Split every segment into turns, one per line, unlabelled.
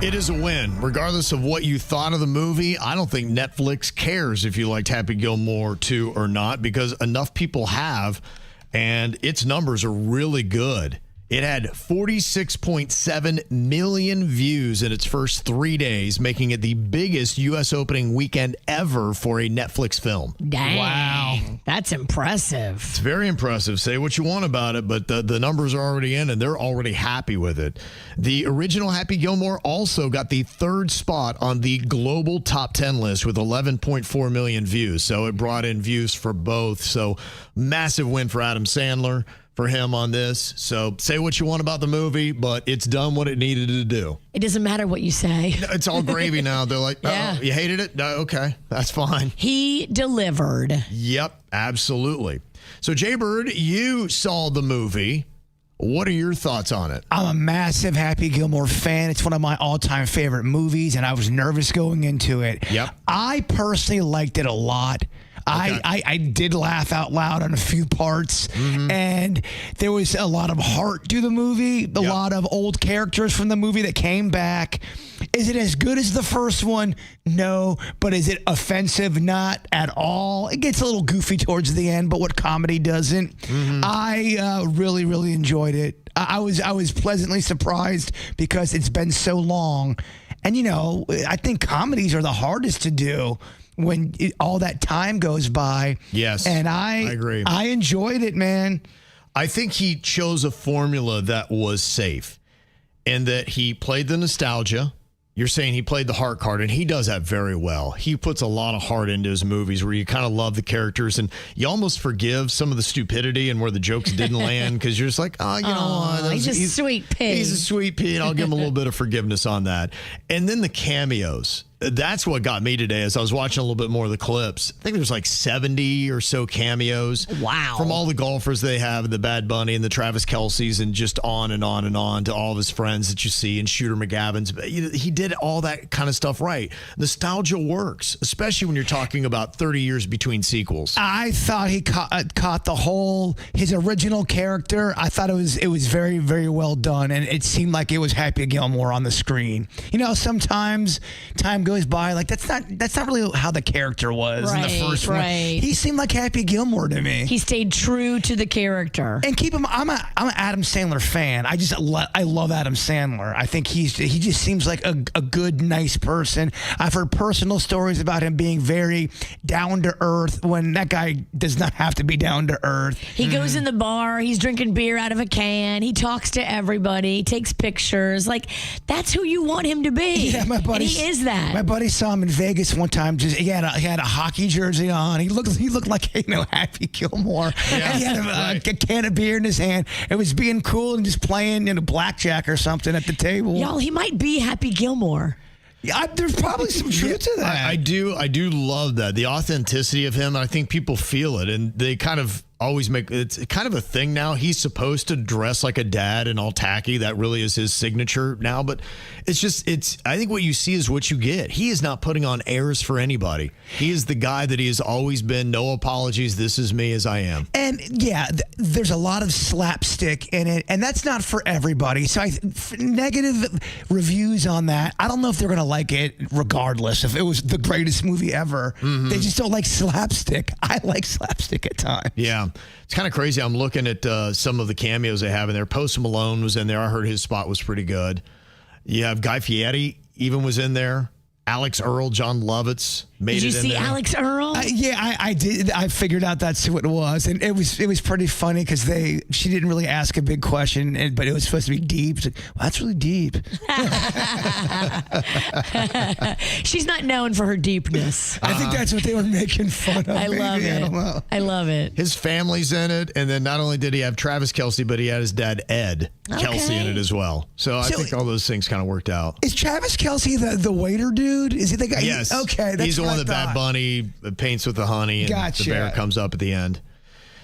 It is a win. Regardless of what you thought of the movie, I don't think Netflix cares if you liked Happy Gilmore 2 or not, because enough people have, and its numbers are really good. It had 46.7 million views in its first 3 days, making it the biggest U.S. opening weekend ever for a Netflix film.
Dang.
Wow.
That's impressive.
It's very impressive. Say what you want about it, but the numbers are already in, and they're already happy with it. The original Happy Gilmore also got the third spot on the global top 10 list with 11.4 million views. So it brought in views for both. So massive win for Adam Sandler. For him on this. So say what you want about the movie, but it's done what it needed to do.
It doesn't matter what you say.
It's all gravy now. They're like,
Yeah.
you hated it? No, okay, that's fine.
He delivered.
Yep, absolutely. So Jaybird, you saw the movie. What are your thoughts on it?
I'm a massive Happy Gilmore fan. It's one of my all-time favorite movies, and I was nervous going into it.
Yep.
I personally liked it a lot.
Okay.
I did laugh out loud on a few parts, and there was a lot of heart to the movie, a lot of old characters from the movie that came back. Is it as good as the first one? No. But is it offensive? Not at all. It gets a little goofy towards the end, but what comedy doesn't? I really, really enjoyed it. I was pleasantly surprised because it's been so long. And, you know, I think comedies are the hardest to do when all that time goes by.
Yes,
and
I agree.
I enjoyed it, man.
I think he chose a formula that was safe and that he played the nostalgia. You're saying he played the heart card, and he does that very well. He puts a lot of heart into his movies where you kind of love the characters, and you almost forgive some of the stupidity and where the jokes didn't land because you're just like, oh, you know what?
He's a sweet pig.
He's a sweet pig. I'll give him a little bit of forgiveness on that. And then the cameos. That's what got me today as I was watching a little bit more of the clips. I think there's like 70 or so cameos.
Wow.
From all the golfers they have, and the Bad Bunny and the Travis Kelce's, and just on and on and on to all of his friends that you see, and Shooter McGavin's. He did all that kind of stuff right. Nostalgia works, especially when you're talking about 30 years between sequels.
I thought he caught his original character. I thought it was very, very well done, and it seemed like it was Happy Gilmore on the screen. You know, sometimes time goes by, like that's not really how the character was in the first one. He seemed like Happy Gilmore to me.
He stayed true to the character.
And keep him. I'm an Adam Sandler fan. I love Adam Sandler. I think he just seems like a good, nice person. I've heard personal stories about him being very down to earth when that guy does not have to be down to earth.
He goes in the bar. He's drinking beer out of a can. He talks to everybody. Takes pictures. Like, that's who you want him to be.
Yeah, my buddy.
And he is that.
My buddy saw him in Vegas one time. He had a hockey jersey on. He looked like Happy Gilmore.
Yeah,
he had a can of beer in his hand. It was being cool and just playing blackjack or something at the table.
Y'all, he might be Happy Gilmore.
Yeah, there's probably some truth to that.
I do love that, the authenticity of him. I think people feel it, and they kind of always make it's kind of a thing now. He's supposed to dress like a dad and all tacky. That really is his signature now. But I think what you see is what you get. He is not putting on airs for anybody. He is the guy that he has always been. No apologies. This is me as I am.
And yeah, there's a lot of slapstick in it, and that's not for everybody. So negative reviews on that, I don't know if they're going to like it regardless if it was the greatest movie ever. They just don't like slapstick. I like slapstick at times.
Yeah. It's kind of crazy. I'm looking at some of the cameos they have in there. Post Malone was in there. I heard his spot was pretty good. You have Guy Fieri even was in there. Alex Earl, John Lovitz made it in there.
Did you see Alex Earl?
Yeah, I did. I figured out that's who it was, and it was pretty funny because she didn't really ask a big question, but it was supposed to be deep. Like, well, that's really deep.
She's not known for her deepness.
I think that's what they were making fun of.
I love it.
I don't know.
I love it.
His family's in it, and then not only did he have Travis Kelce, but he had his dad Ed Kelce in it as well. So I think all those things kind of worked out.
Is Travis Kelce the waiter dude? Is he the guy?
Yes.
Okay, that's
he's the one that Bad Bunny paints with the honey, and
Gotcha.
the bear comes up at the end.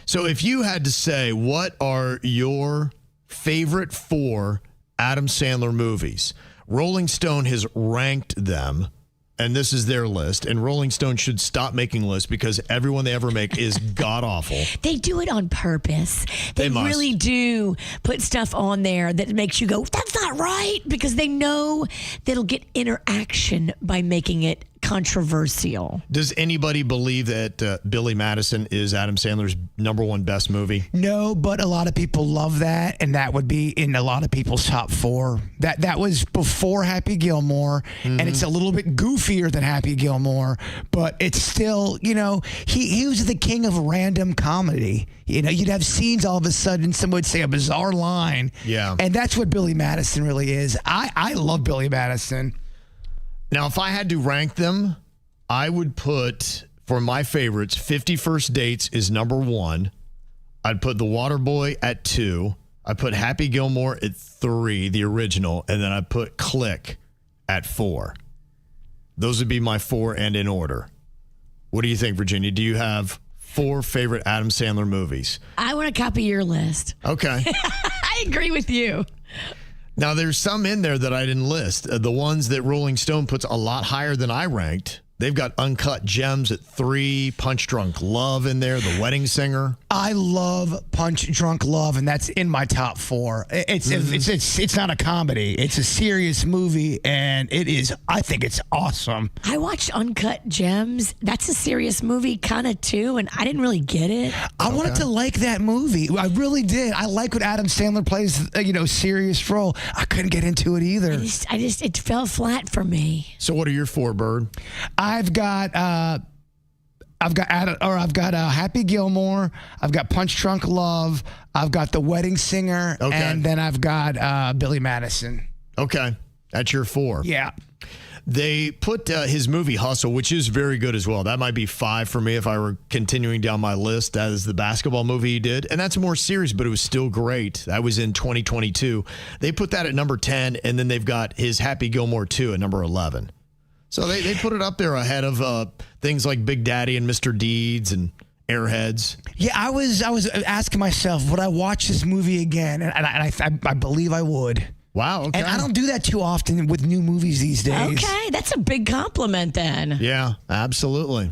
So if you had to say, what are your favorite 4 Adam Sandler movies? Rolling Stone has ranked them. and this is their list, and Rolling Stone should stop making lists because everyone they ever make is god-awful.
They do it on purpose. They
must.
really do put stuff on there that makes you go, that's not right, because they know that it'll get interaction by making it controversial.
Does anybody believe that Billy Madison is Adam Sandler's #1 best movie?
No, but a lot of people love that, and that would be in a lot of people's top 4. That was before Happy Gilmore, and it's a little bit goofier than Happy Gilmore, but it's still, he was the king of random comedy. You'd have scenes all of a sudden, someone would say a bizarre line.
Yeah.
And that's what Billy Madison really is. I love Billy Madison.
Now, if I had to rank them, I would put, for my favorites, 50 First Dates is #1. I'd put The Waterboy at 2. I'd put Happy Gilmore at 3, the original, and then I'd put Click at 4. Those would be my 4 and in order. What do you think, Virginia? Do you have 4 favorite Adam Sandler movies?
I want to copy your list.
Okay.
I agree with you.
Now, there's some in there that I didn't list. The ones that Rolling Stone puts a lot higher than I ranked. They've got Uncut Gems at 3, Punch Drunk Love in there, The Wedding Singer.
I love Punch Drunk Love, and that's in my top 4. It's not a comedy. It's a serious movie, and I think it's awesome.
I watched Uncut Gems. That's a serious movie kind of too, and I didn't really get it.
I wanted to like that movie. I really did. I like when Adam Sandler plays, serious role. I couldn't get into it either.
It fell flat for me.
So what are your 4, Bird?
I've got Happy Gilmore. I've got Punch Drunk Love. I've got The Wedding Singer, and then I've got Billy Madison.
Okay, that's your 4.
Yeah.
They put his movie Hustle, which is very good as well. That might be 5 for me if I were continuing down my list. That is the basketball movie he did. And that's more serious, but it was still great. That was in 2022. They put that at number 10, and then they've got his Happy Gilmore 2 at number 11. So they put it up there ahead of things like Big Daddy and Mr. Deeds and Airheads.
Yeah, I was asking myself, would I watch this movie again? And I believe I would.
Wow, okay.
And I don't do that too often with new movies these days.
Okay, that's a big compliment then.
Yeah, absolutely.